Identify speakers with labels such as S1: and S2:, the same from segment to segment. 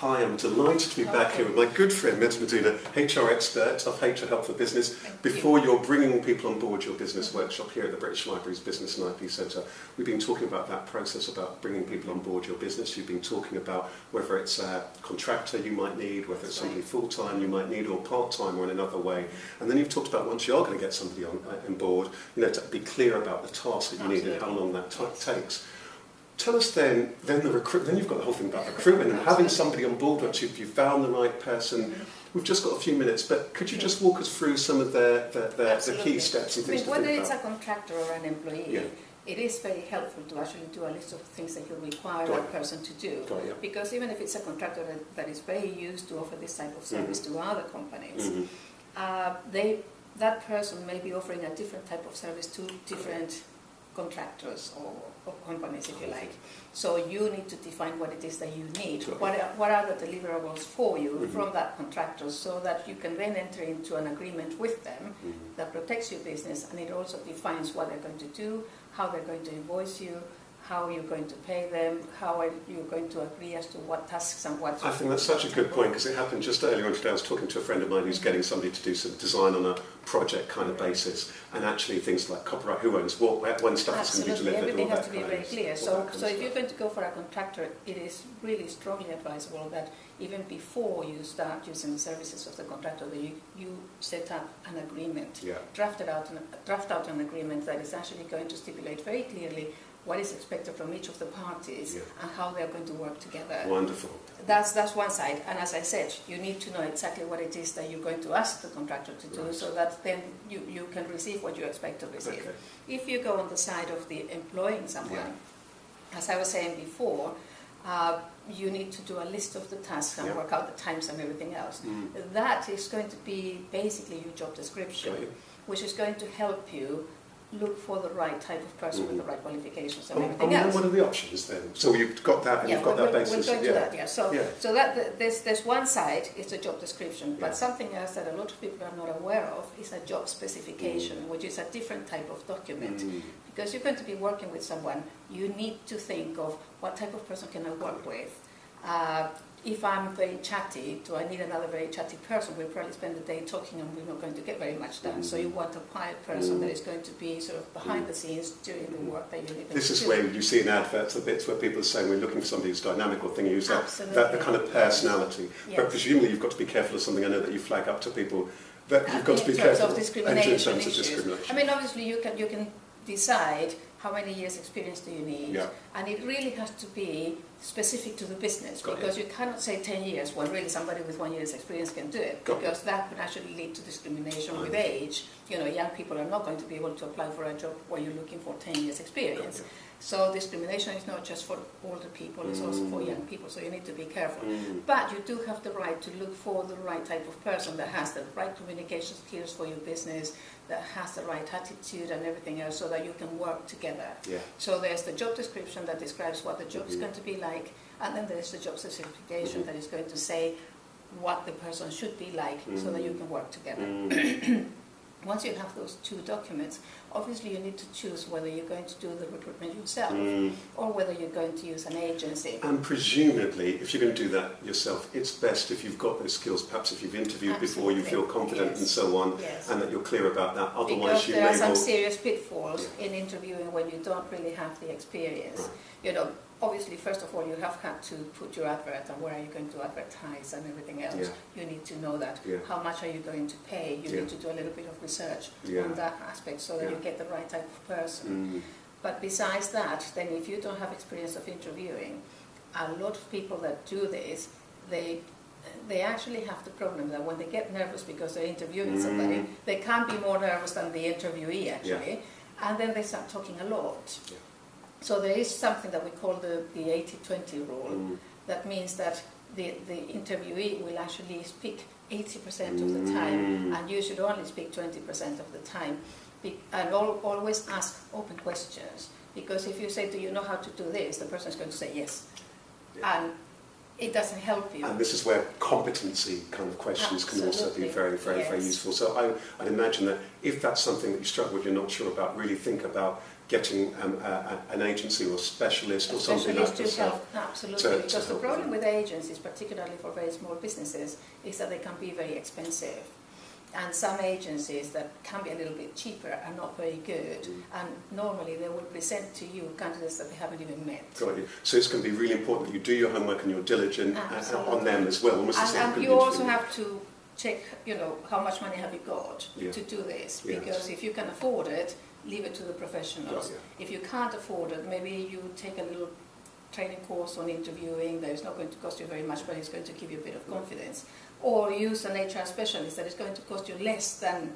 S1: Hi, I'm delighted to be back here with my good friend, Ms. Medina, HR expert of HR Help for Business. Before you're bringing people on board your business workshop here at the British Library's Business and IP Centre, we've been talking about that process about bringing people on board your business. You've been talking about whether it's a contractor you might need, whether it's somebody full-time you might need, or part-time or in another way. And then you've talked about once you are going to get somebody on board, to be clear about the task that you need and how long that takes. Tell us then you've got the whole thing about recruitment and having somebody on board once you've found the right person. We've just got a few minutes, but could you just walk us through some of the key steps and things to think about?
S2: Whether it's a contractor or an employee, it is very helpful to actually do a list of things that you require that person to do. Because even if it's a contractor that is very used to offer this type of service to other companies, that person may be offering a different type of service to different contractors or companies, if you like. So you need to define what it is that you need. What are the deliverables for you from that contractor, so that you can then enter into an agreement with them that protects your business, and it also defines what they're going to do, how they're going to invoice you, how you're going to pay them, how are you going to agree as to what tasks and what...
S1: I think that's such a good point, because it happened just earlier on today. I was talking to a friend of mine who's getting somebody to do some design on a project kind of basis, and actually things like copyright, who owns what, when stuff is going to be delivered.
S2: Everything has to be very clear. So if you're going to go for a contractor, it is really strongly advisable that even before you start using the services of the contractor, that you set up an agreement, draft out an agreement that is actually going to stipulate very clearly what is expected from each of the parties and how they're going to work together.
S1: Wonderful.
S2: That's one side, and as I said, you need to know exactly what it is that you're going to ask the contractor to do, so that then you can receive what you expect to receive. Okay. If you go on the side of the employing someone, as I was saying before, you need to do a list of the tasks and work out the times and everything else. That is going to be basically your job description, which is going to help you look for the right type of person with the right qualifications and everything else.
S1: What are the options then? So you've got that, and you've got that basis.
S2: We'll go to that, So that there's one side is the job description, but something else that a lot of people are not aware of is a job specification, which is a different type of document. Because you're going to be working with someone, you need to think of what type of person can I work with. If I'm very chatty, do I need another very chatty person? We'll probably spend the day talking and we're not going to get very much done. So you want a quiet person that is going to be sort of behind the scenes doing the work that you need to do.
S1: This is where you see in adverts the bits where people are saying we're looking for somebody who's dynamic, or thing use that the kind of personality. But presumably you've got to be careful of something I know that you flag up to people, that you've got to be careful
S2: of discrimination issues. I mean, obviously you can decide how many years experience do you need, and it really has to be specific to the business, because you cannot say 10 years when really somebody with 1 year's experience can do it, because that could actually lead to discrimination with age. Young people are not going to be able to apply for a job where you're looking for 10 years experience. So discrimination is not just for older people, it's also for young people, so you need to be careful. But you do have the right to look for the right type of person that has the right communication skills for your business, that has the right attitude and everything else, so that you can work together. So there's the job description that describes what the job is going to be like, and then there's the job specification that is going to say what the person should be like, so that you can work together. Once you have those two documents, obviously you need to choose whether you're going to do the recruitment yourself or whether you're going to use an agency.
S1: And presumably, if you're going to do that yourself, it's best if you've got those skills, perhaps if you've interviewed before, you feel confident and so on, and that you're clear about that. Otherwise,
S2: because there are some serious pitfalls in interviewing when you don't really have the experience. Obviously, first of all, you have had to put your advert and where are you going to advertise and everything else. You need to know that. How much are you going to pay? You need to do a little bit of research on that aspect, so that you get the right type of person. But besides that, then if you don't have experience of interviewing, a lot of people that do this, they actually have the problem that when they get nervous because they're interviewing somebody, they can't be more nervous than the interviewee actually, and then they start talking a lot. So there is something that we call the 80-20 rule. That means that the interviewee will actually speak 80% of the time, and you should only speak 20% of the time. And always ask open questions, because if you say, do you know how to do this, the person is going to say yes. And it doesn't help you.
S1: And this is where competency kind of questions can also be very, very, very useful. So I'd imagine that if that's something that you struggle with, you're not sure about, really think about getting an agency or a specialist or something like
S2: to help, absolutely. Because the problem with agencies, particularly for very small businesses, is that they can be very expensive. And some agencies that can be a little bit cheaper are not very good, and normally they will present to you candidates that they haven't even met.
S1: Got you. So it's going to be really important that you do your homework and you're diligent on them as well.
S2: And you also have to check, how much money have you got to do this, because if you can afford it, leave it to the professionals. If you can't afford it, maybe you take a little training course on interviewing that is not going to cost you very much, but it's going to give you a bit of confidence. Or use an HR specialist that is going to cost you less than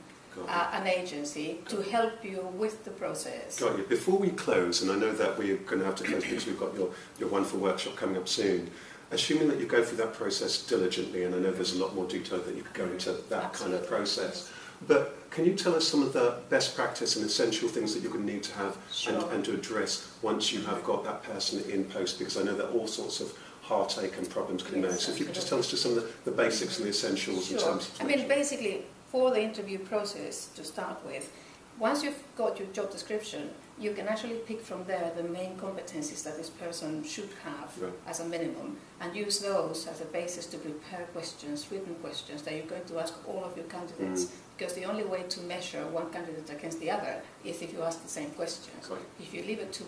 S2: an agency to help you with the process.
S1: Got you. Before we close, and I know that we're going to have to close because we've got your wonderful workshop coming up soon, assuming that you go through that process diligently, and I know there's a lot more detail that you could go into that kind of process, but can you tell us some of the best practice and essential things that you're going to need to have and to address once you have got that person in post? Because I know that all sorts of heartache and problems can emerge. So if you could just tell us just some of the basics and the essentials in terms of...
S2: Basically, for the interview process to start with, once you've got your job description, you can actually pick from there the main competencies that this person should have as a minimum, and use those as a basis to prepare questions, written questions, that you're going to ask all of your candidates. Because the only way to measure one candidate against the other is if you ask the same questions. If you leave it to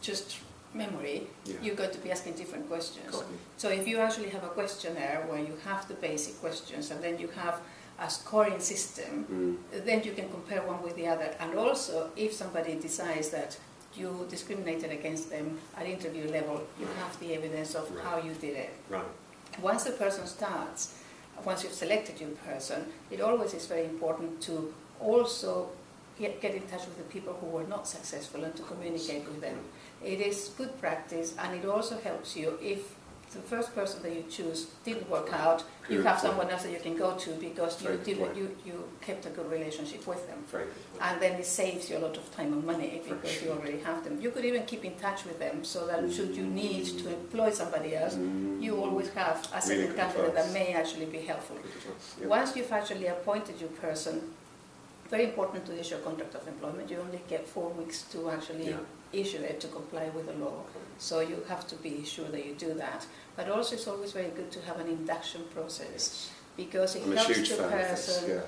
S2: just memory, you're going to be asking different questions. So if you actually have a questionnaire where you have the basic questions and then you have a scoring system, then you can compare one with the other. And also, if somebody decides that you discriminated against them at interview level, you have the evidence of how you did it. Once the person starts, once you've selected your person, it always is very important to also get in touch with the people who were not successful and to communicate with them. It is good practice, and it also helps you if the first person that you choose didn't work out, you have someone else that you can go to because you kept a good relationship with them. And then it saves you a lot of time and money because you already have them. You could even keep in touch with them so that should you need to employ somebody else, you always have a second candidate that may actually be helpful. Once you've actually appointed your person, very important to issue a contract of employment. You only get 4 weeks to actually issue it to comply with the law. So you have to be sure that you do that. But also it's always very good to have an induction process because it helps the person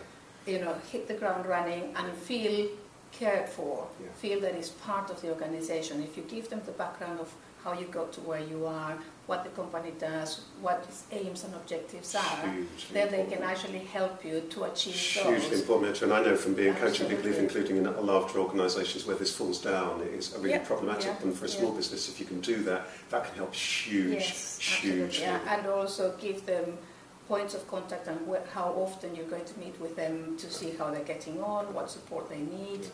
S2: hit the ground running and feel cared for, feel that it's part of the organization. If you give them the background of how you got to where you are, what the company does, what its aims and objectives are, then they can actually help you to achieve those.
S1: Hugely important, and I know from being coaching people, including in a larger organisations where this falls down, it is a really problematic. And for a small business, if you can do that, that can help hugely.
S2: And also give them points of contact and how often you're going to meet with them to see how they're getting on, what support they need,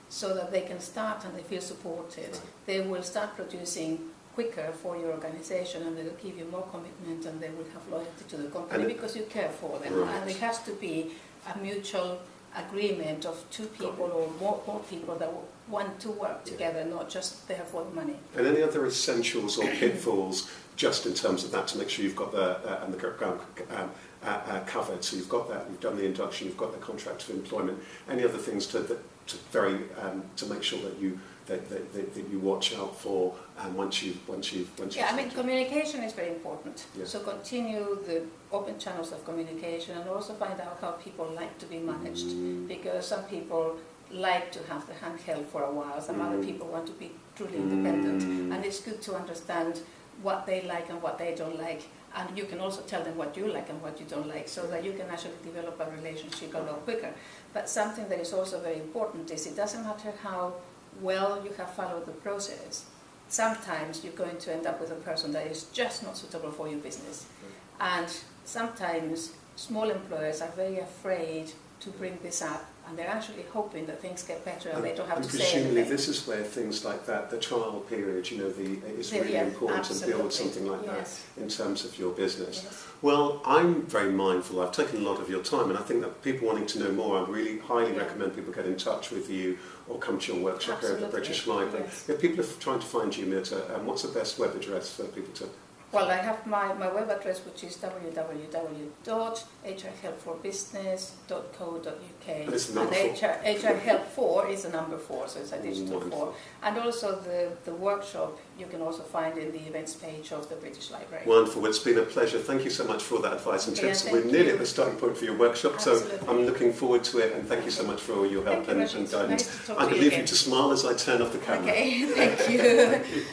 S2: so that they can start and they feel supported. They will start producing quicker for your organization and they'll give you more commitment and they will have loyalty to the company because you care for them. And it has to be a mutual agreement of two people or more people that want to work together, not just there for the money.
S1: And any other essentials or pitfalls just in terms of that to make sure you've got the ground covered? So you've got that, you've done the induction, you've got the contract of employment. Any other things to make sure that you watch out for once you
S2: communication is very important. So continue the open channels of communication and also find out how people like to be managed, because some people like to have the hand held for a while, some other people want to be truly independent, and it's good to understand what they like and what they don't like, and you can also tell them what you like and what you don't like, so that you can actually develop a relationship a lot quicker. But something that is also very important is it doesn't matter how well you have followed the process, sometimes you're going to end up with a person that is just not suitable for your business. And sometimes small employers are very afraid to bring this up, and they're actually hoping that things get better and they don't have to say anything.
S1: Presumably this is where things like that, the trial period, is really important to build something like that in terms of your business. Well, I'm very mindful. I've taken a lot of your time, and I think that people wanting to know more, I really highly recommend people get in touch with you or come to your workshop here at the British Library. If people are trying to find you, Mirta, what's the best web address for people to
S2: Well, I have my web address, which is www.hrhelpforbusiness.co.uk.
S1: And it's the number 4.
S2: HR Help 4 is the number 4, so it's a digital 4. And also the workshop you can also find in the events page of the British Library.
S1: Wonderful. It's been a pleasure. Thank you so much for all that advice and tips. We're nearly at the starting point for your workshop,
S2: Absolutely.
S1: so I'm looking forward to it, and thank you so much for all your help and guidance.
S2: Nice to talk
S1: I'm
S2: to
S1: going to
S2: you
S1: leave you to smile as I turn off the camera.
S2: Okay, thank you.
S1: Thank you.